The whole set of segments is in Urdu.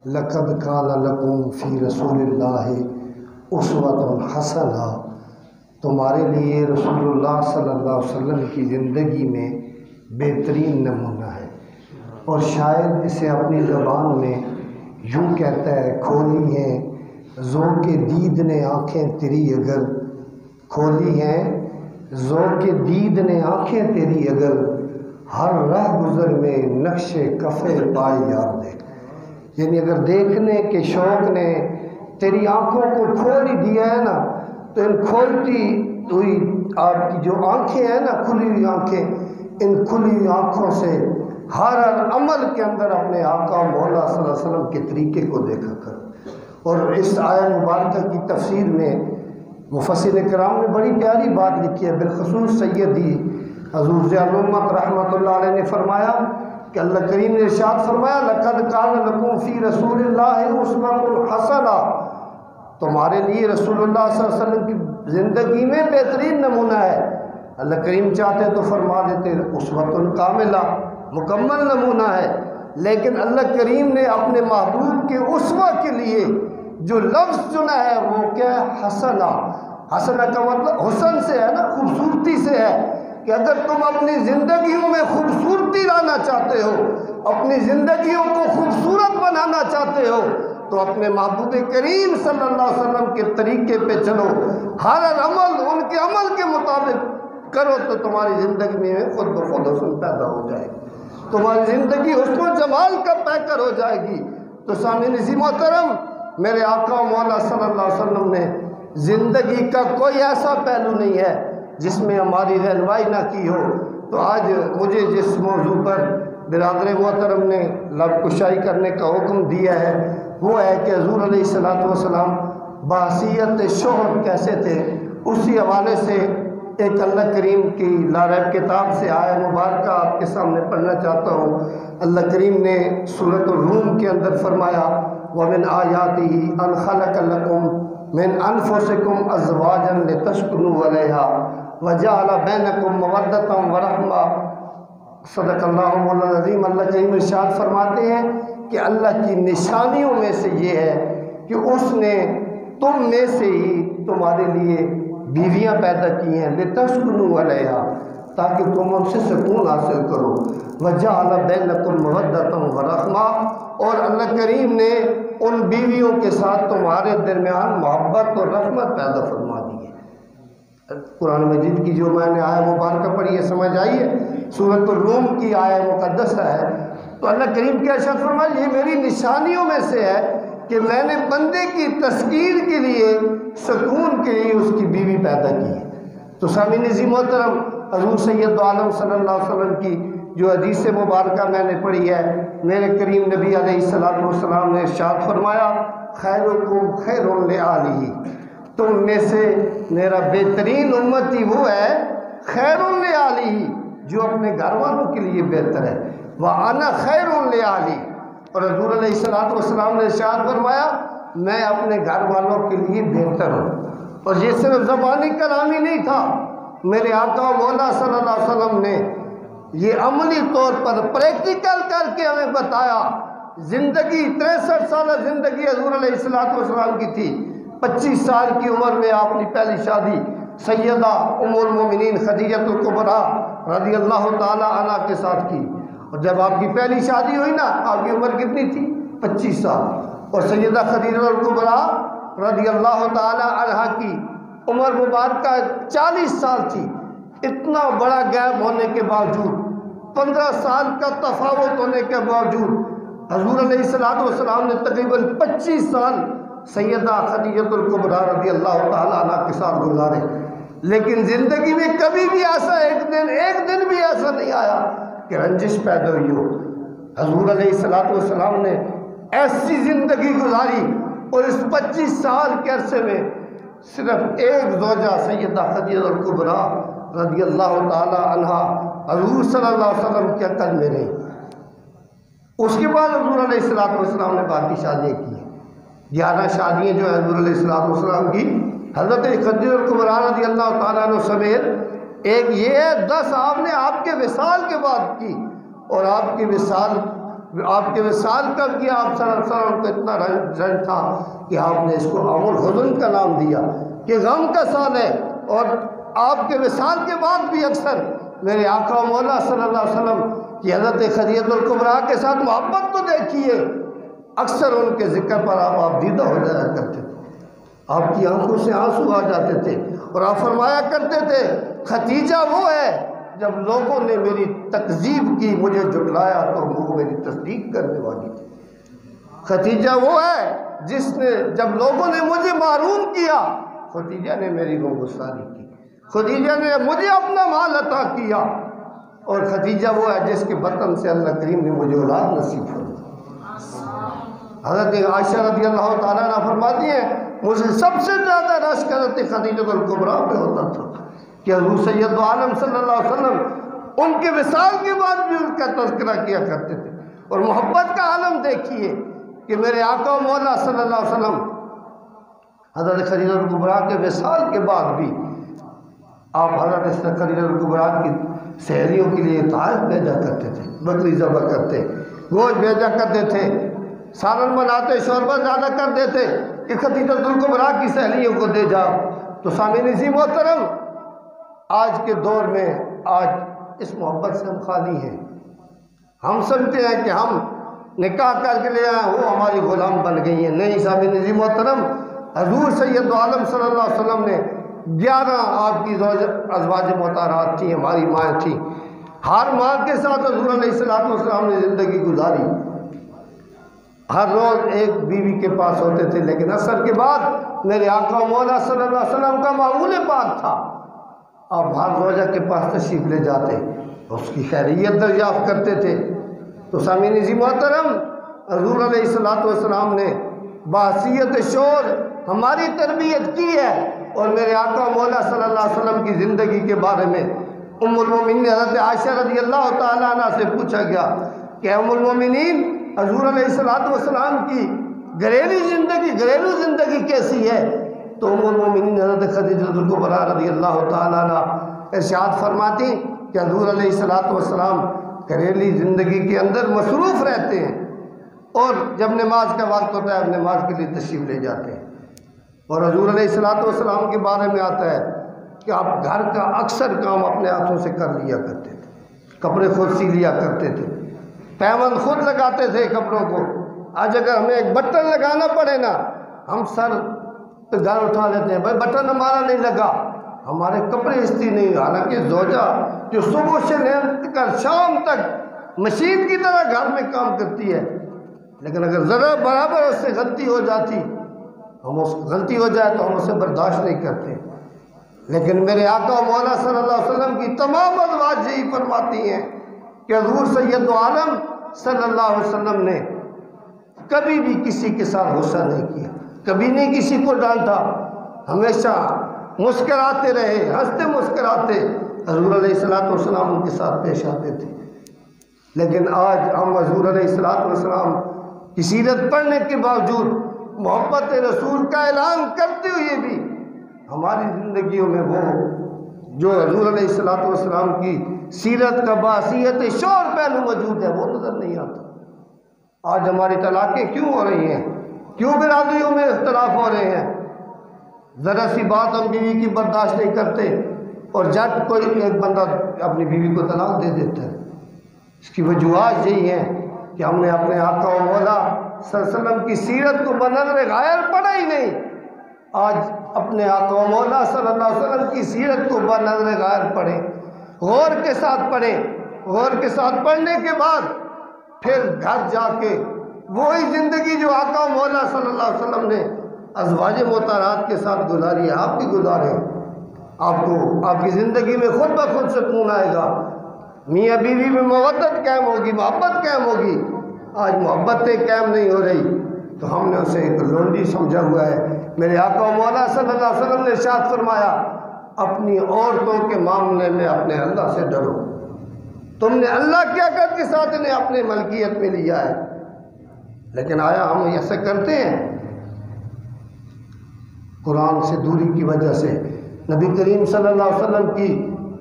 لقد کان لکم فی رسول اللہ اسوۃ حسنہ، تمہارے لیے رسول اللہ صلی اللہ علیہ وسلم کی زندگی میں بہترین نمونہ ہے۔ اور شاید اسے اپنی زبان میں یوں کہتا ہے، کھولی ہیں ذوق دید نے آنکھیں تیری اگر، کھولی ہیں ذوق دید نے آنکھیں تیری اگر، ہر راہ گزر میں نقش کفے پائے یار دیکھ۔ یعنی اگر دیکھنے کے شوق نے تیری آنکھوں کو کھول ہی دیا ہے نا، تو ان کھولتی ہوئی آپ کی جو آنکھیں ہیں نا، کھلی ہوئی آنکھیں، ان کھلی ہوئی آنکھوں سے ہر عمل کے اندر اپنے آقا مولا صلی اللہ علیہ وسلم کے طریقے کو دیکھا کر۔ اور اس آیت مبارکہ کی تفسیر میں مفسر کرام نے بڑی پیاری بات لکھی ہے، بالخصوص سیدی حضور ضیاء الامت رحمۃ اللہ علیہ نے فرمایا کہ اللہ کریم نے ارشاد فرمایا، لقد کان لکم فی رسول اللہ اسوۃ حسنہ، تمہارے لیے رسول اللہ صلی اللہ علیہ وسلم کی زندگی میں بہترین نمونہ ہے۔ اللہ کریم چاہتے تو فرما دیتے اسوۃ کاملہ، مکمل نمونہ ہے، لیکن اللہ کریم نے اپنے محبوب کے اسوہ کے لیے جو لفظ چنا ہے وہ کیا ہے؟ حسنہ۔ حسنہ کا مطلب حسن سے ہے نا، خوبصورتی سے ہے، کہ اگر تم اپنی زندگیوں میں خوبصورتی لانا چاہتے ہو، اپنی زندگیوں کو خوبصورت بنانا چاہتے ہو، تو اپنے محبوب کریم صلی اللہ علیہ وسلم کے طریقے پہ چلو، ہر عمل ان کے عمل کے مطابق کرو، تو تمہاری زندگی میں خود بخود حسن پیدا ہو جائے گی، تمہاری زندگی حسن و جمال کا پیکر ہو جائے گی۔ تو سامعین عزیز محترم، میرے آقا مولا صلی اللہ علیہ وسلم نے زندگی کا کوئی ایسا پہلو نہیں ہے جس میں ہماری رہنمائی نہ کی ہو۔ تو آج مجھے جس موضوع پر برادر محترم نے لب کشائی کرنے کا حکم دیا ہے وہ ہے کہ حضور علیہ الصلوۃ والسلام بحیثیت شوہر کیسے تھے۔ اسی حوالے سے ایک اللہ کریم کی لاریب کتاب سے آیہ مبارکہ آپ کے سامنے پڑھنا چاہتا ہوں۔ اللہ کریم نے سورۃ الروم کے اندر فرمایا، وَمِنْ آيَاتِهِ أَنْ خَلَقَ لَكُم مِّنْ أَنفُسِكُمْ أَزْوَاجًا لِتَسْكُنُوا إِلَيْهَا وَجَعَلَ بَيْنَكُم مَّوَدَّةً وَرَحْمَةً۔ صدق اللہ مولانا العظیم۔ اللہ کریم ارشاد فرماتے ہیں کہ اللہ کی نشانیوں میں سے یہ ہے کہ اس نے تم میں سے ہی تمہارے لیے بیویاں پیدا کی ہیں، لِتَسْكُنُوا إِلَيْهَا، تاکہ تم ان سے سکون حاصل کرو، وَجَعَلَ بَيْنَكُم مَّوَدَّةً وَرَحْمَةً، اور اللہ کریم نے ان بیویوں کے ساتھ تمہارے درمیان محبت اور رحمت پیدا فرما دی ہے۔ قرآن مجید کی جو میں نے آیہ مبارکہ پڑھی ہے سمجھ آئی ہے، سورۃ الروم کی آیہ مقدسہ ہے۔ تو اللہ کریم کیا ارشاد فرمایا، یہ میری نشانیوں میں سے ہے کہ میں نے بندے کی تسکین کے لیے، سکون کے لیے اس کی بیوی پیدا کی ہے۔ تو سامعین عزیز محترم، حضور سید عالم صلی اللہ علیہ وسلم کی جو حدیث مبارکہ میں نے پڑھی ہے، میرے کریم نبی علیہ السلام نے ارشاد فرمایا، خیرکم خیر لآلہ، تم میں سے میرا بہترین امتی وہ ہے خیر لآلہ جو اپنے گھر والوں کے لیے بہتر ہے، وَأَنَا خَيْرٌ لِآلِي، اور حضور علیہ السلام نے ارشاد فرمایا میں اپنے گھر والوں کے لیے بہتر ہوں۔ اور یہ صرف زبانی کلام ہی نہیں تھا، میرے آقا مولا صلی اللہ علیہ وسلم نے یہ عملی طور پر پریکٹیکل کر کے ہمیں بتایا۔ زندگی 63 سالہ زندگی حضور علیہ السلام کی تھی۔ 25 سال کی عمر میں آپ نے پہلی شادی سیدہ ام المومنین خدیجہ الکبریٰ رضی اللہ تعالی عنہ کے ساتھ کی، اور جب آپ کی پہلی شادی ہوئی نا، آپ کی عمر کتنی تھی؟ 25 سال، اور سیدہ خدیجہ الکبریٰ رضی اللہ تعالی عنہ کی عمر مبارکہ 40 سال تھی۔ اتنا بڑا گیپ ہونے کے باوجود، 15 سال کا تفاوت ہونے کے باوجود، حضور علیہ السلام نے تقریباً 25 سال سیدہ خدیجہ الکبریٰ رضی اللہ تعالی عنہ کے ساتھ گزارے، لیکن زندگی میں کبھی بھی ایسا ایک دن بھی ایسا نہیں آیا کہ رنجش پیدا ہوئی ہو۔ حضور علیہ السلام نے ایسی زندگی گزاری، اور اس 25 سال کے عرصے میں صرف ایک زوجہ سیدہ خدیجہ الکبریٰ رضی اللہ تعالی عنہ حضور صلی اللہ علیہ وسلم کے قد میں رہی۔ اس کے بعد حضور علیہ السلام نے باقی شادیاں کی ہیں، 11 شادیاں جو ہیں حضور علیہ السلام کی حضرت خدیجہ الکبریٰ رضی اللہ تعالیٰ عنہ سمیت ایک یہ 10 آپ نے آپ کے وصال کے بعد کی، اور آپ کی وصال آپ کے وصال کب کیا؟ آپ صلی اللہ علیہ وسلم کو اتنا رنج تھا کہ آپ نے اس کو عام الحزن کا نام دیا کہ غم کا سال ہے۔ اور آپ کے وصال کے بعد بھی اکثر میرے آقا و مولا صلی اللہ علیہ وسلم کی حضرت خدیجہ الکبریٰ کے ساتھ محبت تو دیکھیے، اکثر ان کے ذکر پر آپ دیدہ ہو جایا کرتے تھے، آپ کی آنکھوں سے آنسو آ جاتے تھے، اور آپ فرمایا کرتے تھے خدیجہ وہ ہے جب لوگوں نے میری تکذیب کی، مجھے جھٹلایا تو وہ میری تصدیق کرنے والی تھی۔ خدیجہ وہ ہے جس نے جب لوگوں نے مجھے محروم کیا، خدیجہ نے میری گمگساری کی، خدیجہ نے مجھے اپنا مال عطا کیا، اور خدیجہ وہ ہے جس کے بطن سے اللہ کریم نے مجھے اولاد نصیب فرمائی۔ حضرت عائشہ رضی اللہ تعالیٰ عنہ فرماتی ہیں مجھے سب سے زیادہ رشک حضرت خدیجہ الکبریٰ پہ ہوتا تھا کہ حضور سید عالم صلی اللہ علیہ وسلم ان کے وصال کے بعد بھی ان کا تذکرہ کیا کرتے تھے۔ اور محبت کا عالم دیکھیے کہ میرے آقا و مولا صلی اللہ علیہ وسلم حضرت خدیجہ الکبریٰ کے وصال کے بعد بھی آپ حضرت خدیجہ الکبریٰ کی سحریوں کے لیے تحائف بھیجا کرتے تھے، بکری ذبح کرتے، گوشت بھیجا کرتے تھے، سالن بناتے، شوربہ زیادہ کر دیتے کہ خدیجہ الکبریٰ کی سحریوں کو دے جاؤ۔ تو سامعین عزیز محترم، آج کے دور میں آج اس محبت سے ہم خالی ہیں۔ ہم سمجھتے ہیں کہ ہم نکاح کر کے لے آئے وہ ہماری غلام بن گئی ہیں، نہیں سامعین عزیز محترم، حضور سید عالم صلی اللہ علیہ وسلم نے 11 آپ کی ازواج مطہرات تھیں، ہماری ماں تھیں، ہر ماں کے ساتھ حضور علیہ السلام نے زندگی گزاری، ہر روز ایک بیوی کے پاس ہوتے تھے، لیکن عصر کے بعد میرے آقا و مولا صلی اللہ علیہ وسلم کا معمول پاک تھا، آپ ہر روزہ کے پاس تشریف لے جاتے، اس کی خیریت دریافت کرتے تھے۔ تو سامعین عزیز محترم، حضور علیہ السلام نے بحیثیت شور ہماری تربیت کی ہے، اور میرے آقا مولا صلی اللہ علیہ وسلم کی زندگی کے بارے میں ام المومنین حضرت عائشہ رضی اللہ تعالیٰ عنہ سے پوچھا گیا کہ ام المومنین حضور علیہ السلام کی گھریلو زندگی کیسی ہے؟ تو ام المومنین حضرت خدیجہ الکبریٰ رضی اللہ تعالیٰ عنہ ارشاد فرماتی کہ حضور علیہ السلام گھریلو زندگی کے اندر مصروف رہتے ہیں، اور جب نماز کا وقت ہوتا ہے اب نماز کے لیے تشریف لے جاتے ہیں۔ اور حضور علیہ السلام کے بارے میں آتا ہے کہ آپ گھر کا اکثر کام اپنے ہاتھوں سے کر لیا کرتے تھے، کپڑے خود سی لیا کرتے تھے، پیوند خود لگاتے تھے کپڑوں کو۔ آج اگر ہمیں ایک بٹن لگانا پڑے نا، ہم سر پہ گھر اٹھا لیتے ہیں، بھائی بٹن ہمارا نہیں لگا، ہمارے کپڑے استری نہیں۔ حالانکہ زوجہ جو صبح سے لے کر شام تک مشین کی طرح گھر میں کام کرتی ہے، لیکن اگر ذرا برابر اس سے غلطی ہو جاتی، غلطی ہو جائے تو ہم اسے برداشت نہیں کرتے۔ لیکن میرے آقا و مولا صلی اللہ علیہ وسلم کی تمام ازواج یہی فرماتی ہیں کہ حضور سید عالم صلی اللہ علیہ وسلم نے کبھی بھی کسی کے ساتھ غصہ نہیں کیا، کبھی نہیں کسی کو ڈانٹا، ہمیشہ مسکراتے رہے، ہنستے مسکراتے حضور علیہ السلام ان کے ساتھ پیش آتے تھے۔ لیکن آج ہم حضور علیہ السلام کی سیرت پڑھنے کے باوجود محبت رسول کا اعلان کرتے ہوئے بھی ہماری زندگیوں میں وہ جو حضور علیہ السلام کی سیرت کا بحیثیت شور پہلو موجود ہے وہ نظر نہیں آتا۔ آج ہماری طلاقیں کیوں ہو رہی ہیں؟ کیوں برادریوں میں اختلاف ہو رہے ہیں؟ ذرا سی بات ہم بیوی کی برداشت نہیں کرتے اور جب کوئی ایک بندہ اپنی بیوی کو طلاق دے دیتا ہے۔ اس کی وجوہات یہی ہیں کہ ہم نے اپنے آقا و مولا صلی اللہ علیہ وسلم کی سیرت کو بنظر غائب پڑھا ہی نہیں۔ آج اپنے آقا و مولا صلی اللہ علیہ وسلم کی سیرت کو بنظر غائب پڑھیں، غور کے ساتھ پڑھیں، غور کے ساتھ پڑھنے کے بعد پھر گھر جا کے وہی زندگی جو آقا و مولا صلی اللہ علیہ وسلم نے ازواج مطہرات کے ساتھ گزاری ہے آپ بھی گزاریں۔ آپ کو آپ کی زندگی میں خود بخود سکون آئے گا، میاں بیوی میں مودت قائم ہوگی، محبت قائم ہوگی۔ آج محبتیں قائم نہیں ہو رہی تو ہم نے اسے ایک لونڈی سمجھا ہوا ہے۔ میرے آقا و مولا صلی اللہ علیہ وسلم نے ارشاد فرمایا اپنی عورتوں کے معاملے میں اپنے اللہ سے ڈرو، تم نے اللہ کی عقد کے ساتھ انہیں اپنے ملکیت میں لیا ہے۔ لیکن آیا ہم ایسے کرتے ہیں؟ قرآن سے دوری کی وجہ سے، نبی کریم صلی اللہ علیہ وسلم کی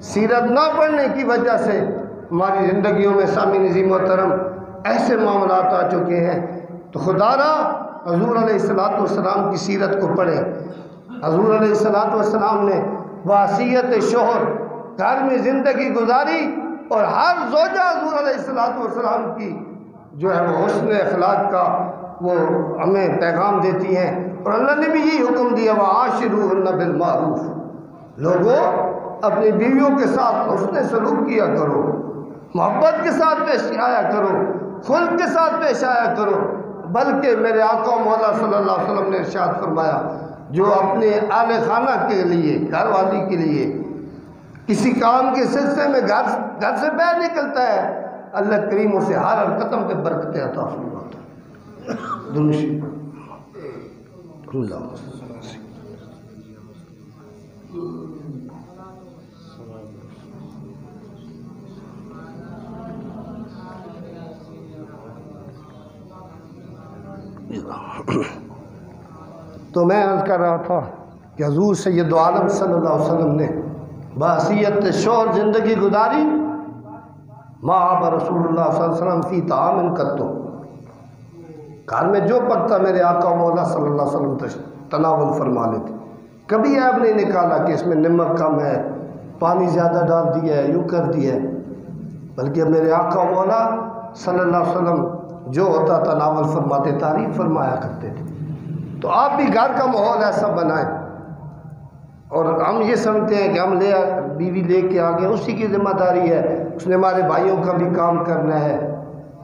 سیرت نہ پڑھنے کی وجہ سے ہماری زندگیوں میں سامعین عزیز محترم ایسے معاملات آ چکے ہیں، تو خدا را حضور علیہ السلام کی سیرت کو پڑھیں۔ حضور علیہ السلام نے وصیت شوہر گھر میں زندگی گزاری، اور ہر زوجہ حضور علیہ السلام کی جو ہے وہ حسن اخلاق کا وہ ہمیں پیغام دیتی ہیں، اور اللہ نے بھی یہی حکم دیا وَعَاشِرُوهُنَّ بِالْمَعْرُوفِ، لوگوں اپنی بیویوں کے ساتھ حسن سلوک کیا کرو، محبت کے ساتھ پیش آیا کرو، خلق کے ساتھ پیش آیا کرو۔ بلکہ میرے آقا مولا صلی اللہ علیہ وسلم نے ارشاد فرمایا، جو اپنے اہل خانہ کے لیے، گھر والی کے لیے کسی کام کے سلسلے میں گھر سے باہر نکلتا ہے، اللہ کریم اسے ہر قدم پہ برکت عطا فرماتا ہے۔ دنشی اللہ تو میں عرض کر رہا تھا کہ حضور سید عالم صلی اللہ علیہ وسلم نے بحیثیت شوہر زندگی گزاری، ما اب رسول اللہ صلی اللہ علیہ وسلم فی طعام قط، گھر میں جو پکتا میرے آقا مولا صلی اللہ علیہ وسلم تناول فرما لیتے، کبھی عیب نہیں نکالا کہ اس میں نمک کم ہے، پانی زیادہ ڈال دیا ہے، یوں کر دیا ہے، بلکہ میرے آقا مولا صلی اللہ علیہ وسلم جو ہوتا تناول فرماتے، تعریف فرمایا کرتے تھے۔ تو آپ بھی گھر کا ماحول ایسا بنائیں، اور ہم یہ سمجھتے ہیں کہ ہم بیوی لے کے آگے اسی کی ذمہ داری ہے، اس نے ہمارے بھائیوں کا بھی کام کرنا ہے،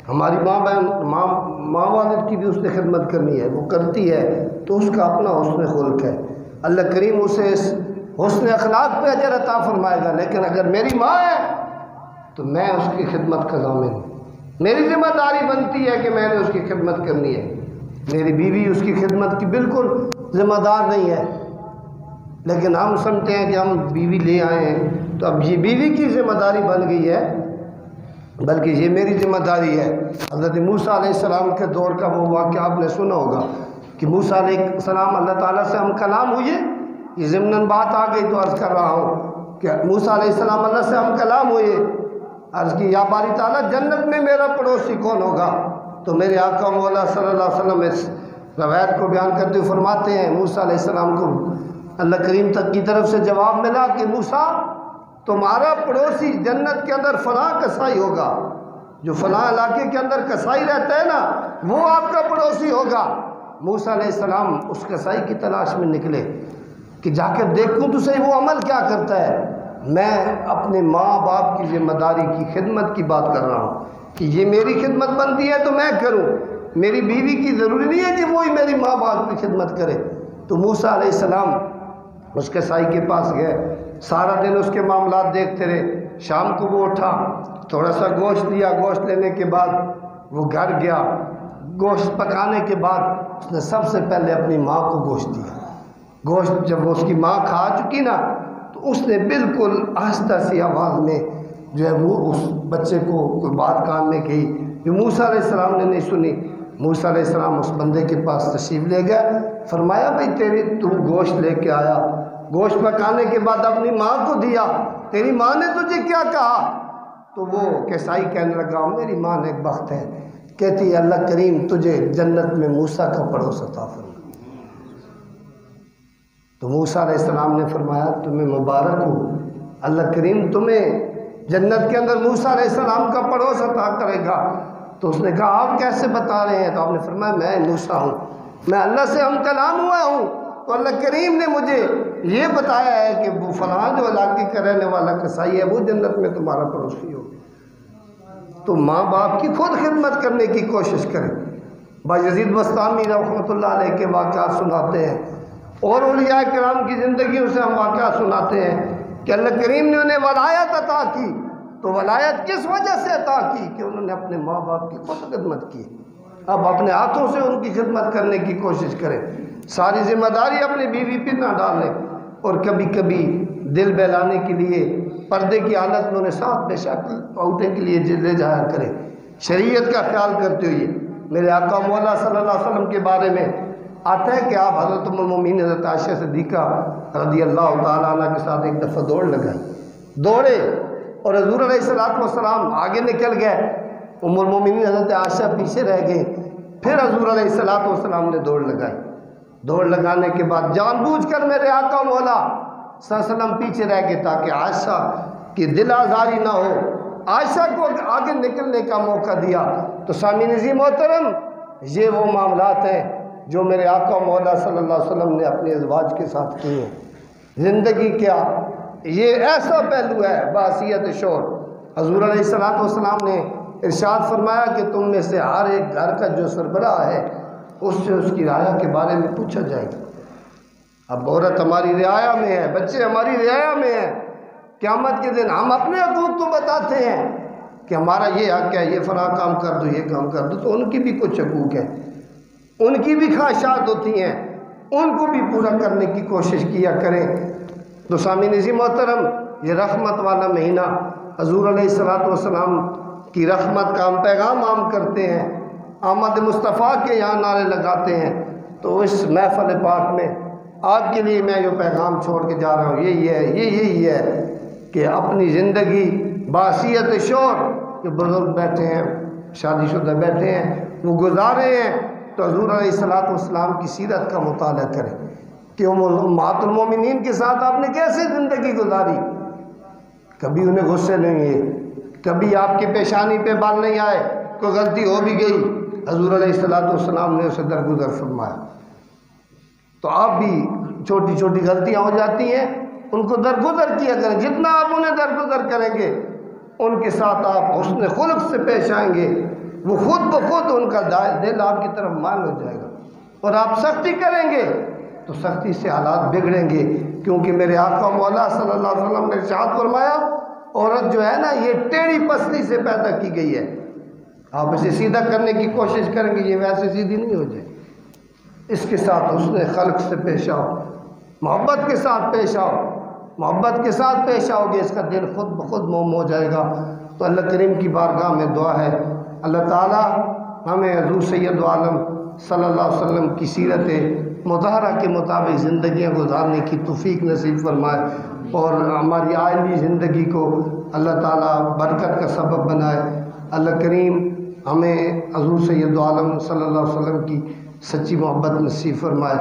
ہماری ماں والد کی بھی اس نے خدمت کرنی ہے، وہ کرتی ہے تو اس کا اپنا حسن خلق ہے، اللہ کریم اسے اس حسن اخلاق پہ اجر عطا فرمائے گا۔ لیکن اگر میری ماں ہے تو میں اس کی خدمت کا ضامن ہوں، میری ذمہ داری بنتی ہے کہ میں نے اس کی خدمت کرنی ہے، میری بیوی اس کی خدمت کی بالکل ذمہ دار نہیں ہے۔ لیکن ہم سمجھتے ہیں کہ ہم بیوی لے آئے ہیں تو اب یہ بیوی کی ذمہ داری بن گئی ہے، بلکہ یہ میری ذمہ داری ہے۔ حضرت موسیٰ علیہ السلام کے دور کا وہ واقعہ آپ نے سنا ہوگا کہ موسیٰ علیہ السلام اللہ تعالیٰ سے ہم کلام ہوئے، یہ ضمناً بات آ گئی تو عرض کر رہا ہوں کہ موسیٰ علیہ السلام اللہ سے ہم کلام ہوئے، عرض کی یا باری تعالیٰ جنت میں میرا پڑوسی کون ہوگا؟ تو میرے آقا مولا صلی اللہ علیہ وسلم اس روایت کو بیان کرتے ہوئے فرماتے ہیں موسیٰ علیہ السلام کو اللہ کریم تک کی طرف سے جواب ملا کہ موسیٰ تمہارا پڑوسی جنت کے اندر فلاں کسائی ہوگا، جو فلاں علاقے کے اندر کسائی رہتا ہے نا وہ آپ کا پڑوسی ہوگا۔ موسیٰ علیہ السلام اس کسائی کی تلاش میں نکلے کہ جا کر دیکھوں تو صحیح وہ عمل کیا کرتا ہے۔ میں اپنے ماں باپ کی ذمہ داری کی خدمت کی بات کر رہا ہوں کہ یہ میری خدمت بنتی ہے تو میں کروں، میری بیوی کی ضروری نہیں ہے کہ وہی میری ماں باپ کی خدمت کرے۔ تو موسیٰ علیہ السلام اس کسائی کے پاس گئے، سارا دن اس کے معاملات دیکھتے رہے، شام کو وہ اٹھا تھوڑا سا گوشت لیا، گوشت لینے کے بعد وہ گھر گیا، گوشت پکانے کے بعد اس نے سب سے پہلے اپنی ماں کو گوشت دیا۔ گوشت جب وہ اس کی ماں کھا چکی نا تو اس نے بالکل آہستہ سی آواز میں جو ہے وہ اس بچے کو کوئی بات کان میں کہی جو موسیٰ علیہ السلام نے نہیں سنی۔ موسیٰ علیہ السلام اس بندے کے پاس تشریف لے گئے، فرمایا بھائی تم گوشت لے کے آیا، گوشت پکانے کے بعد اپنی ماں کو دیا، تیری ماں نے تجھے کیا کہا؟ تو وہ کسائی کہنے لگا میری ماں نے ایک بخت ہے، کہتی ہے اللہ کریم تجھے جنت میں موسیٰ کا پڑوس عطا فرمائے۔ تو موسیٰ علیہ السلام نے فرمایا تمہیں مبارک ہو، اللہ کریم تمہیں جنت کے اندر موسیٰ علیہ السلام کا پڑوس عطا کرے گا۔ تو اس نے کہا آپ کیسے بتا رہے ہیں؟ تو آپ نے فرمایا میں موسیٰ ہوں، میں اللہ سے ہم کلام ہوا ہوں، تو اللہ کریم نے مجھے یہ بتایا ہے کہ وہ فلاں جو علاقے کا رہنے والا کسائی ہے وہ جنت میں تمہارا پڑوسی ہو۔ تو ماں باپ کی خود خدمت کرنے کی کوشش کریں۔ بایزید بستامی رحمۃ اللہ علیہ کے واقعات سناتے ہیں، اور اولیاء کرام کی زندگیوں سے ہم واقعات سناتے ہیں کہ اللہ کریم نے انہیں ولایت عطا کی، تو ولایت کس وجہ سے عطا کی کہ انہوں نے اپنے ماں باپ کی خود خدمت کی۔ اب اپنے ہاتھوں سے ان کی خدمت کرنے کی کوشش کریں، ساری ذمہ داری اپنی بیوی پہ نہ ڈالیں، اور کبھی کبھی دل بہلانے کے لیے پردے کی حالت میں انہیں ساتھ بے شک آؤٹنگ کے لیے لے جایا کریں، شریعت کا خیال کرتے ہوئے۔ میرے آقا مولا صلی اللہ علیہ وسلم کے بارے میں آتا ہے کہ آپ حضرت ام المومنین حضرت عائشہ صدیقہ رضی اللہ تعالیٰ عنہ کے ساتھ ایک دفعہ دوڑ لگائی، دوڑے اور حضور علیہ السلام آگے نکل گئے، ام المومنین حضرت عائشہ پیچھے رہ گئیں. پھر حضور علیہ الصلوۃ والسلام نے دوڑ لگائی. دوڑ لگانے کے بعد جان بوجھ کر میرے آقا مولا صلی اللہ علیہ وسلم پیچھے رہ گئے تاکہ عائشہ کی دل آزاری نہ ہو، عائشہ کو آگے نکلنے کا موقع دیا. تو سامعین عزیز محترم، یہ وہ معاملات ہیں جو میرے آقا مولا صلی اللہ علیہ وسلم نے اپنے ازواج کے ساتھ کیے ہیں. زندگی کیا یہ ایسا پہلو ہے بحیثیت شوہر. حضور علیہ الصلوۃ والسلام نے ارشاد فرمایا کہ تم میں سے ہر ایک گھر کا جو سربراہ ہے اس سے اس کی رعایا کے بارے میں پوچھا جائے گا. اب عورت ہماری رعایا میں ہے، بچے ہماری رعایا میں ہیں. قیامت کے دن ہم اپنے حقوق تو بتاتے ہیں کہ ہمارا یہ حق ہے، یہ فلاں کام کر دو، یہ کام کر دو، تو ان کی بھی کچھ حقوق ہیں، ان کی بھی خواہشات ہوتی ہیں، ان کو بھی پورا کرنے کی کوشش کیا کریں. تو سامعین عزیز محترم، یہ رحمت والا مہینہ، حضور علیہ الصلوۃ والسلام کی رحمت کا ہم پیغام عام کرتے ہیں، آمد مصطفیٰ کے یہاں نعرے لگاتے ہیں. تو اس محفل پاک میں آپ کے لیے میں جو پیغام چھوڑ کے جا رہا ہوں یہی ہے کہ اپنی زندگی بحیثیت شوہر، جو بزرگ بیٹھے ہیں، شادی شدہ بیٹھے ہیں، وہ گزارے ہیں، تو حضور علیہ الصلوۃ والسلام کی سیرت کا مطالعہ کریں کہ امہات المومنین کے ساتھ آپ نے کیسے زندگی گزاری. کبھی انہیں غصے نہیں ہے، کبھی آپ کی پیشانی پہ بال نہیں آئے، کوئی غلطی ہو بھی گئی حضور علیہ الصلوۃ والسلام نے اسے درگزر فرمایا. تو آپ بھی چھوٹی چھوٹی غلطیاں ہو جاتی ہیں، ان کو درگزر کیا کریں. جتنا آپ انہیں درگزر کریں گے ان کے ساتھ آپ حسن خلق سے پیش آئیں گے، وہ خود بخود ان کا دل آپ کی طرف مائل ہو جائے گا. اور آپ سختی کریں گے تو سختی سے حالات بگڑیں گے، کیونکہ میرے آقا مولا صلی اللہ علیہ وسلم نے ارشاد فرمایا عورت جو ہے نا یہ ٹیڑھی پسلی سے پیدا کی گئی ہے. آپ اسے سیدھا کرنے کی کوشش کریں گے، یہ ویسے سیدھی نہیں ہو جائے. اس کے ساتھ حسن خلق سے پیش آؤ، محبت کے ساتھ پیش آؤ. محبت کے ساتھ پیش آؤ گے، اس کا دل خود بخود موم ہو جائے گا. تو اللہ کریم کی بارگاہ میں دعا ہے اللہ تعالی ہمیں حضور سید عالم صلی اللہ علیہ وسلم کی سیرت مطہرہ کے مطابق زندگیاں گزارنے کی توفیق نصیب فرمائے، اور ہماری آئندی زندگی کو اللہ تعالی برکت کا سبب بنائے. اللہ کریم ہمیں حضور سید عالم صلی اللہ علیہ وسلم کی سچی محبت نصیب فرمائے.